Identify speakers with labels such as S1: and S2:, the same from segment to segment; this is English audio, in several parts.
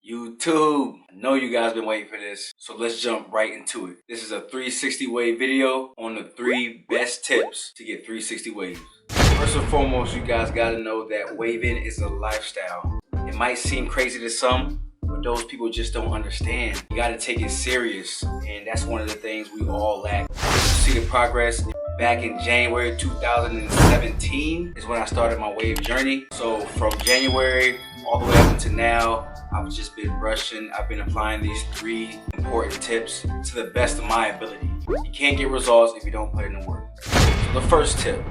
S1: YouTube, I know you guys been waiting for this, so let's jump right into it. This is a 360 wave video on the 3 best tips to get 360 waves. First and foremost, you guys gotta know that waving is a lifestyle. It might seem crazy to some, but those people just don't understand. You gotta take it serious, and that's one of the things we all lack. You see the progress. Back in January 2017 is when I started my wave journey. So from January all the way up until now, I've just been brushing. I've been applying these 3 important tips to the best of my ability. You can't get results if you don't put in the work. So the first tip,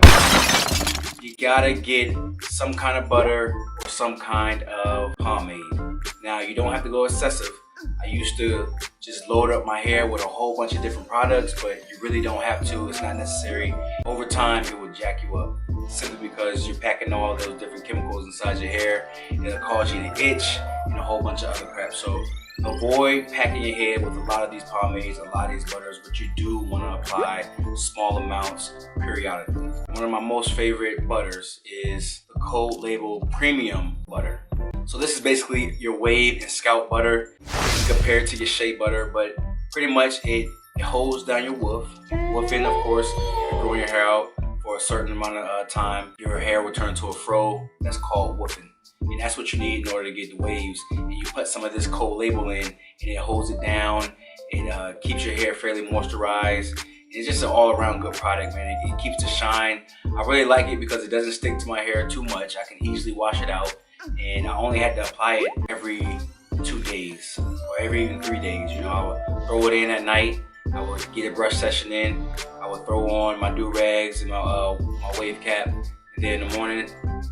S1: you gotta get some kind of butter or some kind of pomade. Now, you don't have to go excessive. I used to just load up my hair with a whole bunch of different products, but you really don't have to. It's not necessary. Over time, it will jack you up simply because you're packing all those different chemicals inside your hair. It'll cause you to itch and a whole bunch of other crap. So avoid packing your head with a lot of these pomades, a lot of these butters, but you do want to apply small amounts periodically. One of my most favorite butters is the Cold Label Premium Butter. So this is basically your wave and scalp butter compared to your shea butter, but pretty much it holds down your woof. Woofing, of course, you're growing your hair out for a certain amount of time, your hair will turn to a fro. That's called woofing. And that's what you need in order to get the waves. And you put some of this Cold Label in, and it holds it down. It keeps your hair fairly moisturized. It's just an all-around good product, man. It keeps the shine. I really like it because it doesn't stick to my hair too much. I can easily wash it out. And I only had to apply it every 2 days or every even 3 days. You know, I would throw it in at night. I would get a brush session in. I would throw on my durags and my wave cap. And then in the morning,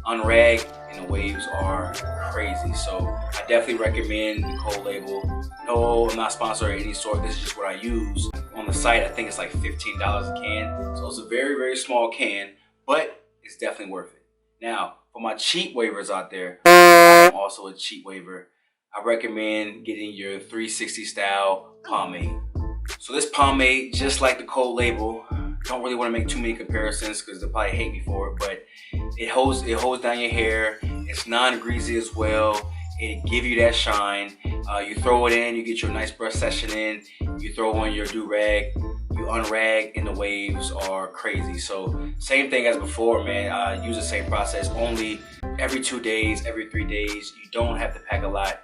S1: unrag, and the waves are crazy. So I definitely recommend the Cold Label. No, I'm not sponsored of any sort. This is just what I use. On the site, I think it's like $15 a can. So it's a very, very small can, but it's definitely worth it. Now, for my cheap wavers out there, I'm also a cheap waver. I recommend getting your 360 style pomade. So this pomade, just like the Cold Label, don't really want to make too many comparisons because they'll probably hate me for it, but it holds down your hair. It's non-greasy as well. It give you that shine. You throw it in, you get your nice brush session in, you throw on your do-rag, you unrag, and the waves are crazy. So same thing as before, man. Use the same process, only every 2 days, every 3 days. You don't have to pack a lot.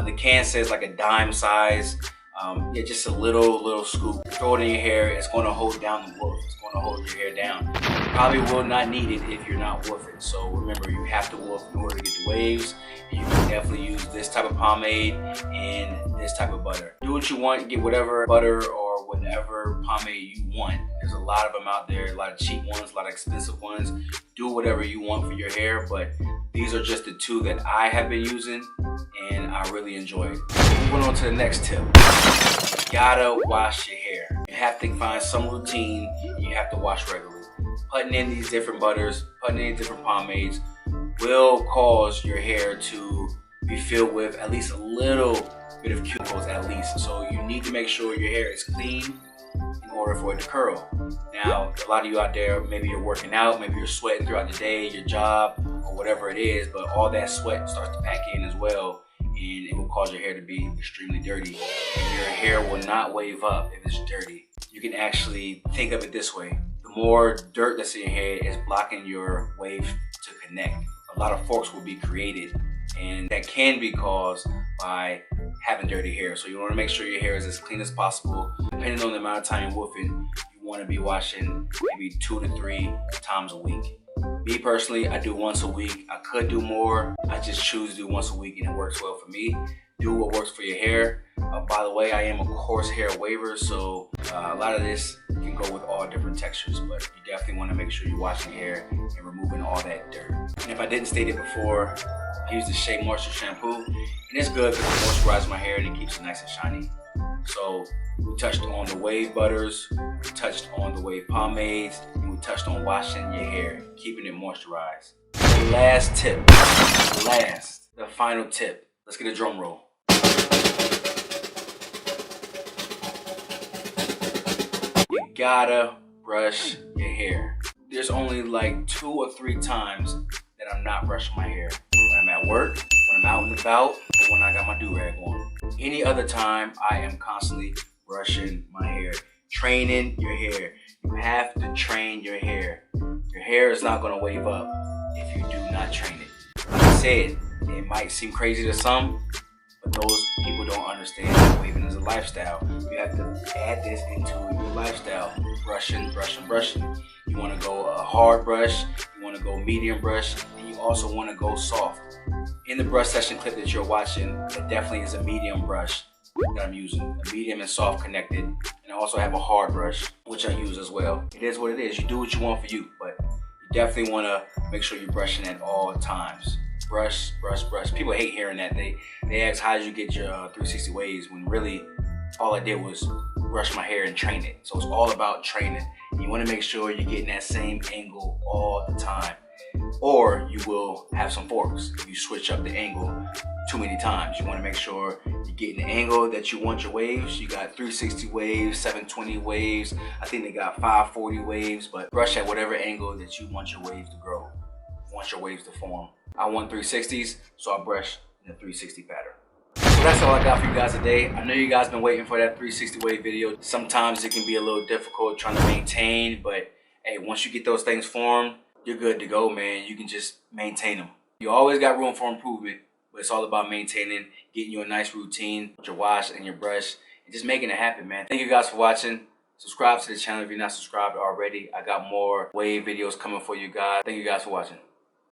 S1: The can says like a dime size. Yeah, just a little scoop. Throw it in your hair. It's going to hold down the woof. It's going to hold your hair down. You probably will not need it if you're not woofing. So remember, you have to woof in order to get the waves. And you can definitely use this type of pomade and this type of butter. Do what you want. Get whatever butter or whatever pomade you want. There's a lot of them out there. A lot of cheap ones, a lot of expensive ones. Do whatever you want for your hair, but these are just the 2 that I have been using, and I really enjoy it. Moving on to the next tip. You gotta wash your hair. You have to find some routine, and you have to wash regularly. Putting in these different butters, putting in different pomades will cause your hair to be filled with at least a little bit of cuticles at least. So you need to make sure your hair is clean in order for it to curl. Now, a lot of you out there, maybe you're working out, maybe you're sweating throughout the day, your job, or whatever it is, but all that sweat starts to pack in as well, and it will cause your hair to be extremely dirty. And your hair will not wave up if it's dirty. You can actually think of it this way. The more dirt that's in your hair is blocking your wave to connect. A lot of forks will be created, and that can be caused by having dirty hair. So you want to make sure your hair is as clean as possible. Depending on the amount of time you're woofing, you want to be washing maybe 2 to 3 times a week. Me personally, I do once a week. I could do more. I just choose to do once a week, and it works well for me. Do what works for your hair. By the way, I am a coarse hair waver, so a lot of this can go with all different textures, but you definitely want to make sure you're washing your hair and removing all that dirt. And if I didn't state it before, I use the Shea Moisture shampoo, and it's good because it moisturizes my hair and it keeps it nice and shiny. So we touched on the wave butters, we touched on the wave pomades, and we touched on washing your hair, keeping it moisturized. The last tip, the final tip. Let's get a drum roll. You gotta brush your hair. There's only like 2 or 3 times that I'm not brushing my hair. When I'm at work, when I'm out and about, or when I got my durag on. Any other time, I am constantly brushing my hair. Training your hair. You have to train your hair. Your hair is not going to wave up if you do not train it. Like I said, it might seem crazy to some, but those people don't understand that waving is a lifestyle. You have to add this into your lifestyle. Brushing, brushing, brushing. You want to go a hard brush, you want to go medium brush, and you also want to go soft. In the brush session clip that you're watching, it definitely is a medium brush that I'm using. A medium and soft connected. And I also have a hard brush, which I use as well. It is what it is. You do what you want for you, but you definitely want to make sure you're brushing at all times. Brush, brush, brush. People hate hearing that. They ask, how did you get your 360 waves? When really, all I did was brush my hair and train it. So it's all about training. And you want to make sure you're getting that same angle all the time. Or you will have some forks if you switch up the angle too many times. You want to make sure you're getting the angle that you want your waves. You got 360 waves, 720 waves. I think they got 540 waves, but brush at whatever angle that you want your waves to grow. You want your waves to form. I want 360s, so I brush in the 360 pattern. So that's all I got for you guys today. I know you guys been waiting for that 360 wave video. Sometimes it can be a little difficult trying to maintain, but hey, once you get those things formed, you're good to go, man. You can just maintain them. You always got room for improvement, but it's all about maintaining, getting you a nice routine with your wash and your brush, and just making it happen, man. Thank you guys for watching. Subscribe to the channel if you're not subscribed already. I got more wave videos coming for you guys. Thank you guys for watching.